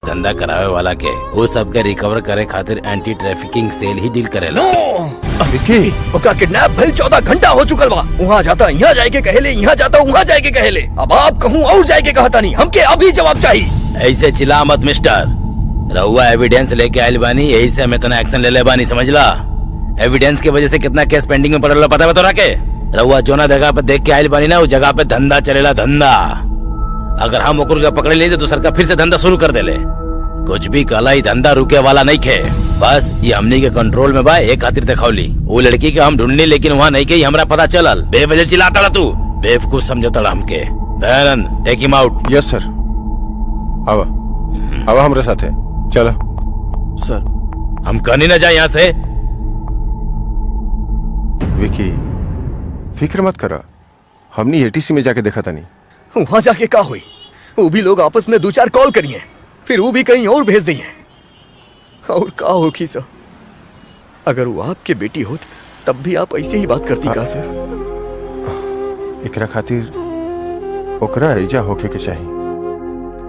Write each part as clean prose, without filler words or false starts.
धंधा करावे वाला के वो सब के रिकवर करे खातिर एंटी ट्रैफिकिंग सेल ही डील करेला। ओका किडनैप भइल 14 घंटा हो चुकल बा। वहाँ जाता यहाँ जाए के कहेले, यहाँ जाता वहाँ जाए के कहेले। अब आप कहूँ और जाए के कहता नहीं, हमके अभी जवाब चाहिए। ऐसे चिल्ला मत मिस्टर, रहुआ एविडेंस लेके आयल बानी, यही से हम इतना एक्शन ले ले बानी, समझला। एविडेंस की वजह से कितना केस पेंडिंग में पड़ेला पता बता के। रहुआ जोना जगह पे देख के आयल बानी ना, उस जगह पे धंधा चलेला, धंधा। अगर हम ओकर के पकड़े ले तो सरकार फिर से धंधा शुरू कर देले। कुछ भी कला ही धंधा रुके वाला नहीं खे, बस ये हमनी के कंट्रोल में बा। एक खातिर दिखावली वो लड़की के हम ढूंढनी, लेकिन वहाँ नहीं के हमरा पता चलल। बेवजह चिल्लाता तू, बेवकूफ समझता हमके। दयानंद टेक हिम आउट। यस सर। आवा हमारे साथ है, चलो सर। हम कहीं ना जाए यहाँ से। विकी फिक्र मत करा, हमने एटीसी में जाके देखा था नहीं। वहाँ जाके का हुई? वो भी लोग आपस में 2-4 कॉल करिए, फिर वो भी कहीं और भेज दिए। और का हो की सर, अगर वो आपके बेटी होत तब भी आप ऐसे ही बात करती का सर? एकरा खातिर ओकरा ऐजा होके के चाहिए।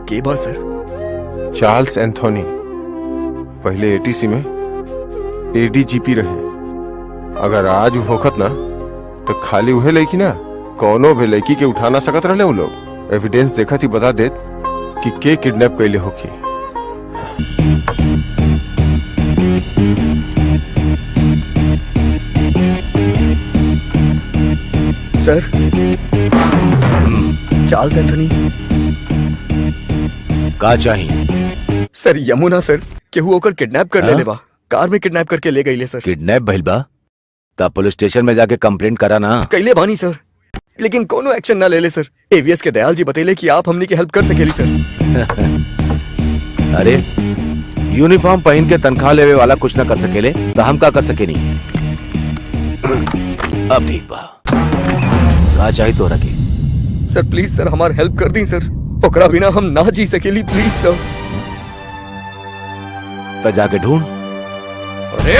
के बा सर? चार्ल्स एंथोनी, पहले एटीसी में एडीजीपी रहे। अगर आज होखत ना तो खाली उहे लड़की ना, कोनो भी लड़की के उठा ना सकत रहे। लोग एविडेंस देखा थी, बता देत कि के किडनैप कैले होखी। सर, चार्ल्स एंथोनी का चाहिए? सर यमुना सर, केहू ओकर किडनैप कर ले बा। कार में किडनैप करके ले गईले सर। किडनैप भइल बा? तब पुलिस स्टेशन में जाके कंप्लेंट करा ना। कैले बानी सर, लेकिन कोनो एक्शन ना ले ले सर। एवीएस के दयाल जी बतेले कि आप हमनी की हेल्प कर सकेली सर। अरे यूनिफॉर्म पहन के तनख्वाह लेवे वाला कुछ ना कर सकेले तो हम का कर सके नहीं। अब ठीक बा, का चाहिए तोरा के? सर प्लीज सर, हमार हेल्प कर दी सर। ओकरा बिना हम ना जी सकेली, प्लीज सर। तो जाके ढूंढ। अरे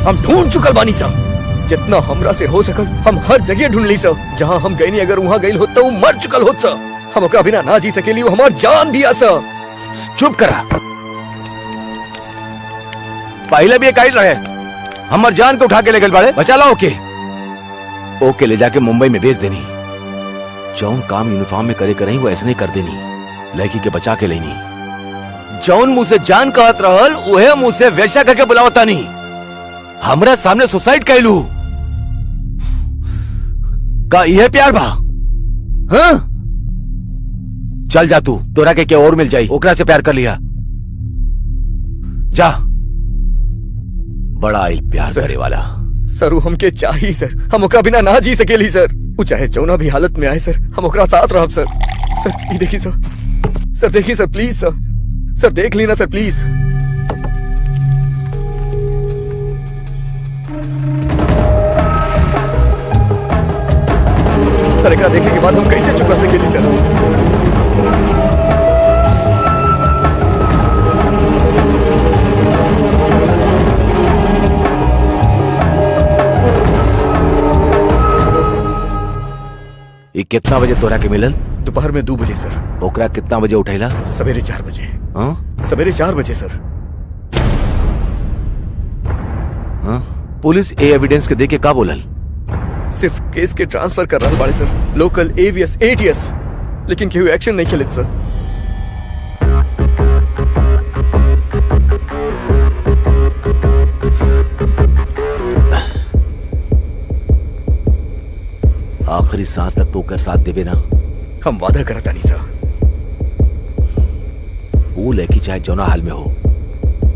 हम ढूंढ चुकल बानी सर, जितना हमरा से हो सकल हम हर जगह ढूंढ ली सर। जहाँ हम गए नहीं, अगर वहाँ गई होत तो वो मर चुकल होत सर। हम ओकरा बिना ना जी सकेली, वो हमार जान दिया सर। चुप करा, पहले भी एक आइल रहे, हमार जान को उठा के ले गए बाड़े। बचा ला ओके, ओके ले जाके मुंबई में भेज देनी। जौन काम यूनिफॉर्म में करे करही वो ऐसे नहीं कर देनी, लड़की के बचा के लेनी। जौन मुंह से जान कहत रहल उहे मुंह से वैसा करके बुलावता नहीं। हमरा सामने सुसाइड कैलू का यह प्यार बा? हाँ? चल जा तू, तोरा के क्या और मिल जाई, ओकरा से प्यार कर लिया। जा, बड़ा आई प्यार करे वाला। सर वो हमके चाहिए सर, हम ओकरा बिना ना जी सकेली सर। वो चाहे जौना भी हालत में आए सर, हम ओकरा साथ रहब सर। सर ये देखिए सर, सर देखिए सर, प्लीज सर, सर देख ली ना सर, प्लीज। सर एकरा देखे के बाद हम कैसे चुप रह सकेली सर? ये कितना बजे तोरा के मिलल? दोपहर में 2 बजे सर। ओकरा कितना बजे उठेला? सवेरे 4 बजे। हाँ? सवेरे 4 बजे सर। हाँ? पुलिस ए एविडेंस के देके का बोलल? सिर्फ केस के ट्रांसफर कर रहा बाड़े सर, लोकल एवीएस एटीएस, लेकिन केहू एक्शन नहीं खेलित सर। आखिरी सांस तक तो कर साथ देवे ना? हम वादा करता नहीं सर। वो लड़की चाहे जौना हाल में हो,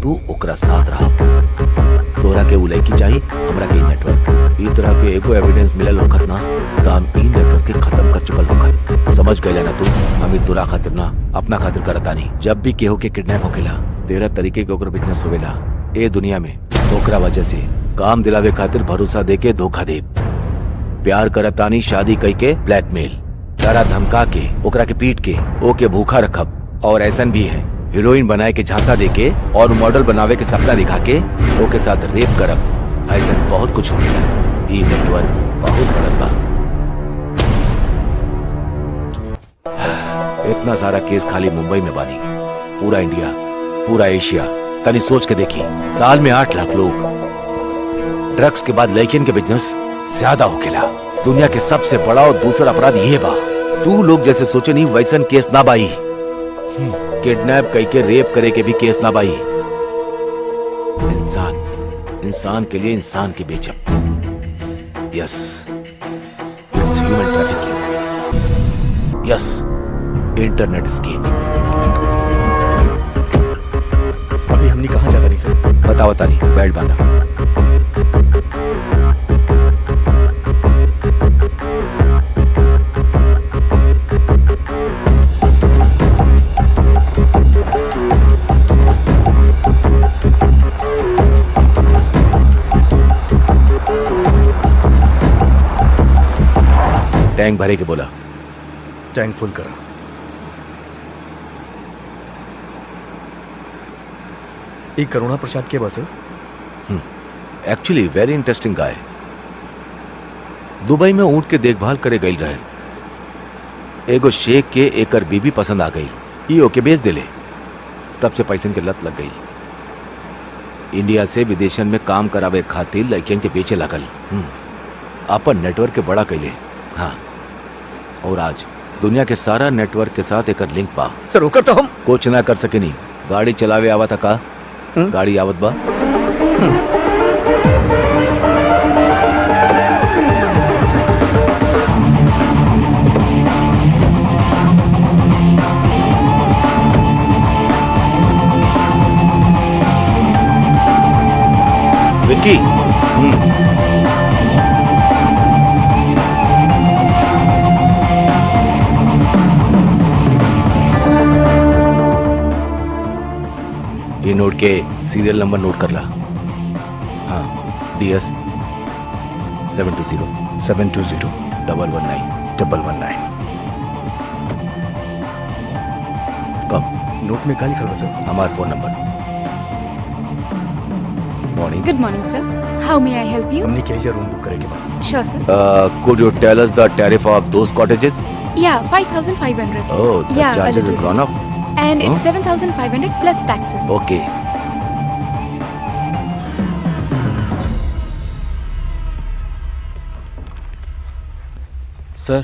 तू ओकरा साथ रहा। तोरा के वो लड़की चाहिए, हमरा के नेटवर्क। ई तरह के एगो एविडेंस मिलल होखत ना तो हम ई नेटवर्क के खत्म कर चुकल होखत। समझ गए ना तू? हम ई तोरा खातिर ना अपना खातिर करता नहीं। जब भी केहू के किडनैप होखेला, 13 तरीके के ओकर बिजनेस होवेला ए दुनिया में। ओकरा वजह से काम दिलावे खातिर भरोसा देके धोखा दे, प्यार करतानी शादी कई के ब्लैकमेल, डरा धमका के ओकरा के पीट के ओके भूखा रखब। और ऐसन भी है, हीरोइन बनाए के झांसा देके और मॉडल बनावे के सपना दिखा के ओके साथ रेप करब। ऐसन बहुत कुछ होखेला। ई नेटवर्क बहुत बड़ा बा। इतना सारा केस खाली मुंबई में बानी, पूरा इंडिया पूरा एशिया। तनी सोच के देखी, साल में 8 लाख लोग। ड्रग्स के बाद लड़कियन के बिजनेस ज्यादा होकेला। दुनिया के सबसे बड़ा और दूसरा अपराध ये बा। तू लोग जैसे सोचे नहीं वैसन केस ना बाई। किडनैप कई के रेप करे के भी केस ना बाई। इंसान के लिए इंसान की बेचप। Yes, it's human trafficking. Yes, internet scheme. अभी हमने कहाँ जाता नहीं सर? बता नहीं, बेल्ट बांधा। टैंक भरे के बोला। टैंक फुल करा। एक करुणा प्रसाद के बस actually very interesting guy. Dubai में ऊंट के देखभाल करे गई रहे। एगो शेख के एकर बीबी पसंद आ गई। ई ओके बेच दिले। तब से पैसन के लत लग गई। इंडिया से विदेशन में काम करावे खातिर लड़कियन के बेचे लगल। अपन नेटवर्क के बड़ा कैले। हाँ, और आज दुनिया के सारा नेटवर्क के साथ एक लिंक पा। सर होकर तो हम कुछ ना कर सके नहीं। गाड़ी चलावे आवा था का? गाड़ी आवत बा। विक्की। ये नोट के सीरियल नंबर नोट कर ला। हाँ, DS 720 119 कम। नोट में क्या लिखल बा सर? हमारा phone number. Morning. Good morning, sir. How may I help you? हमने क्या रूम बुक करे के बाद? Sure, sir. Could you tell us the tariff of those cottages? Yeah, 5,500. Oh, the Yeah, a charges little has gone up. And it's Huh? 7,500 plus taxes. Okay. Sir,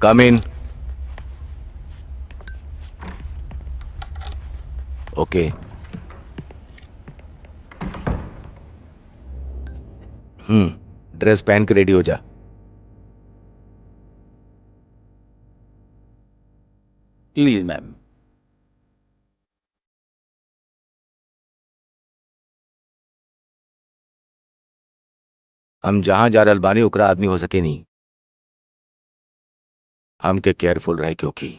Come in. Okay. Dress पहन के ready हो जा। please, ma'am. हम जहां जा रहल बानी ओकरा आदमी हो सके नहीं। हमके केयरफुल रहे क्योंकि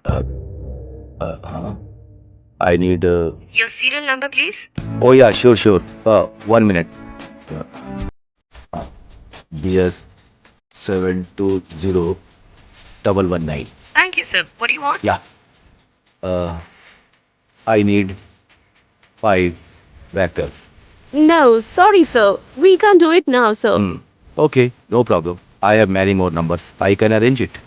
हाँ, I need Your serial number, please. oh yeah, sure. 1 minute. DS 720-119. Thank you, sir. What do you want? Yeah. I need 5 vectors. No, sorry, sir. We can't do it now, sir. Okay, no problem. I have many more numbers. I can arrange it.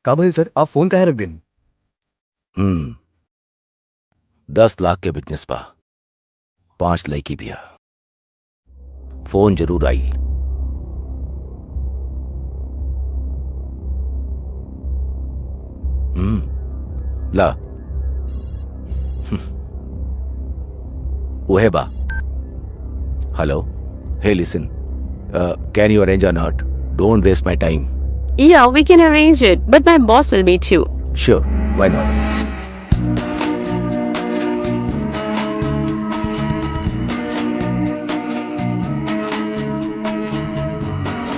का भाई सर, आप phone काहे रख दिन? 10 लाख के business पा 5 लड़की भी आ। फोन जरूर आई। ला वो है बा। Hello, hey listen, can you arrange or not? Don't waste my time. Yeah, we can arrange it, but my boss will meet you. Sure, why not?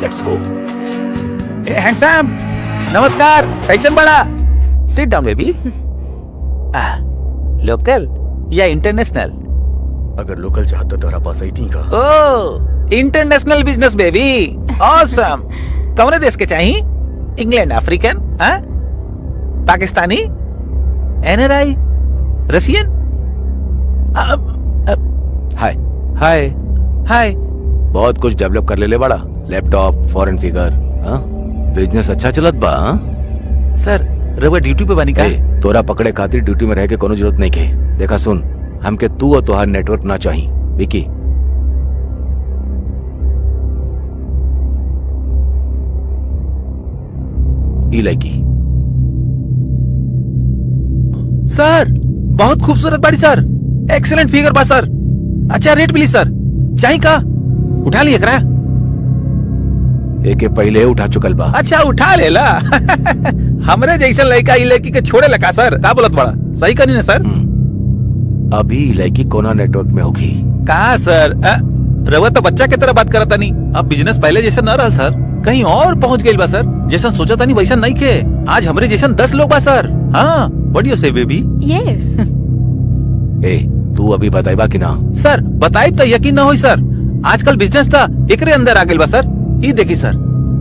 Let's go. Hey, handsome. नमस्कार, कैसन बड़ा? Sit down, baby. Local या international? अगर local चाहत तो तेरा पास आई थी का? ओह, इंटरनेशनल बिजनेस बेबी, ऑसम। कौन देश के चाहिए? इंग्लैंड, अफ्रीकन, हाँ? Pakistani, NRI, Russian? Hi, hi. Hi. बहुत कुछ डेवलप कर ले बड़ा, लैपटॉप, फॉरेन फिगर, हाँ? बिजनेस अच्छा चलत बा, हाँ? सर रउआ ड्यूटी पे बानी का? ए, तोरा पकड़े खातिर ड्यूटी में रह के कोनो जरूरत नहीं के। देखा सुन, हमके तू और तोहार नेटवर्क ना चाहिए। विकी, ई लड़की सर बहुत खूबसूरत बाड़ी सर, एक्सीलेंट फिगर बा सर, अच्छा रेट मिली सर, चाहिए का? उठा लिए करा? एके पहले उठा चुकल बा। अच्छा उठा लेला। हमरे जैसा लड़का ई लड़की के छोड़े लगा सर, का बोलत बड़ा? सही करी ना सर? अभी ई लड़की कोना नेटवर्क में होगी? कहा सर? रउआ तो बच्चा के तरह बात करता नहीं, अब बिजनेस पहले जैसा न रहा सर, कहीं और पहुंच गई बा सर, जैसा सोचा था नहीं वैसा नहीं के। आज हमरे जैसा 10 लोग बा सर। हाँ व्हाट यू से बेबी? Yes. ए, तू अभी बताइबा कि ना? सर बताई तो यकीन ना होई सर, आजकल बिजनेस था एकरे अंदर आ गइल बा सर। ई देखी सर,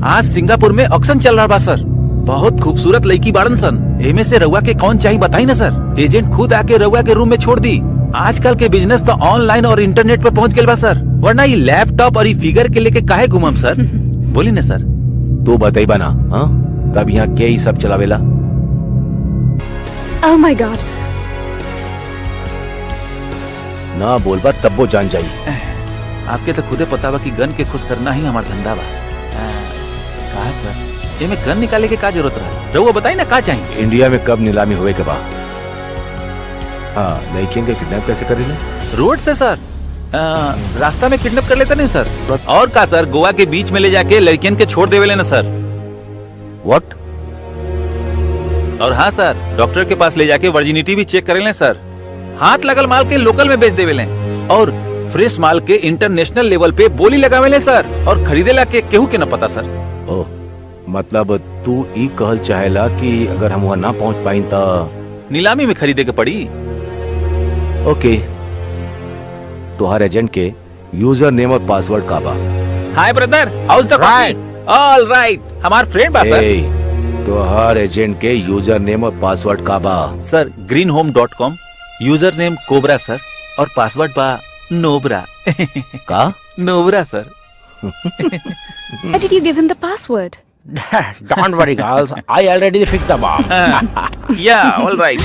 आज सिंगापुर में ऑक्शन चल रहा बा सर, बहुत खूबसूरत लड़की बाड़न सन, एमे से रउआ के कौन चाहिए बताई ना सर। एजेंट खुद आके रउआ के रूम में छोड़ दी। आजकल के बिजनेस तो ऑनलाइन और इंटरनेट पर पहुंच गइल बा सर, वरना ये लैपटॉप और ये फिगर के लेके काहे घूमम सर? बोली ना सर। तू बताइबा ना, हाँ? तब यहाँ के ही सब चलावेला? Oh my God. ना बोलबा तब वो जान जाई। आपके तो खुदे पता बा कि गन के खुश करना ही हमारा धंधा बा। कहा सर, ये में गन निकाले के का जरूरत रहा? रउआ बताई ना का चाहिए? इंडिया में कब नीलामी हुए के बाद? हाँ, लड़कियों के किडनैप कैसे करेले? रोड से सर, रास्ता में किडनैप कर लेता नहीं सर। और का सर, गोवा के बीच में ले जाके लड़कियन के छोड़ देवे लेना सर। व्हाट? और हाँ सर, डॉक्टर के पास ले जाके वर्जिनिटी भी चेक करे लें सर। हाथ लगल माल के लोकल में बेच देवे लें, और फ्रेश माल के इंटरनेशनल लेवल पे बोली लगावे लें सर, और खरीदेला के केहू के न पता सर। ओह, मतलब तू ई कहल चाहेला कि अगर हम वहाँ ना पहुँच पाई तो नीलामी में खरीदे के पड़ी? ओके, तुहार एजेंट के यूजर नेम और पासवर्ड का बा? हाय ब्रदर, हाउस द कॉफी? ऑल राइट, हमार फ्रेंड बा सर। तुहार एजेंट के यूजर नेम और पासवर्ड का बा? सर greenhome.com, यूजर नेम कोबरा सर, और पासवर्ड बा नोबरा। का? नोबरा सर। Did you give him the password? Don't worry girls, I already fixed the bomb. Yeah, all right.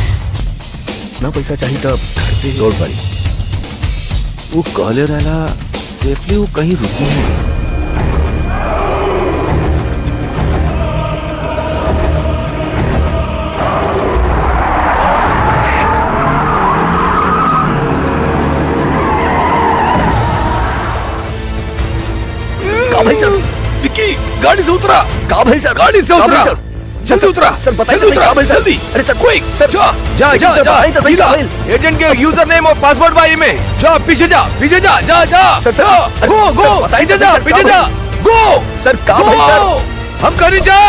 ना पैसा चाहिए तब Don't worry. वो कहले रहला सेफली वो कहीं रुकी है। का भाई सर? विक्की, गाड़ी से उतरा। का भाई सर? गाड़ी से उतरा। जल्दी उतरा। सर बताइए जल्दी उतरा, भाई सर। जल्दी। अरे सर क्विक, सर जा जा जा सर, बताइए तो सही सीधा। का भाई। एजेंट के यूजर नेम और पासवर्ड बा में। जा पीछे जा, पीछे जा, जा जा। सर, सर, जा, अरे, गो सर, गो, बताइए पीछे तो जा, सर, पीछे का जा। गो सर का भाई सर? हम कहीं जा।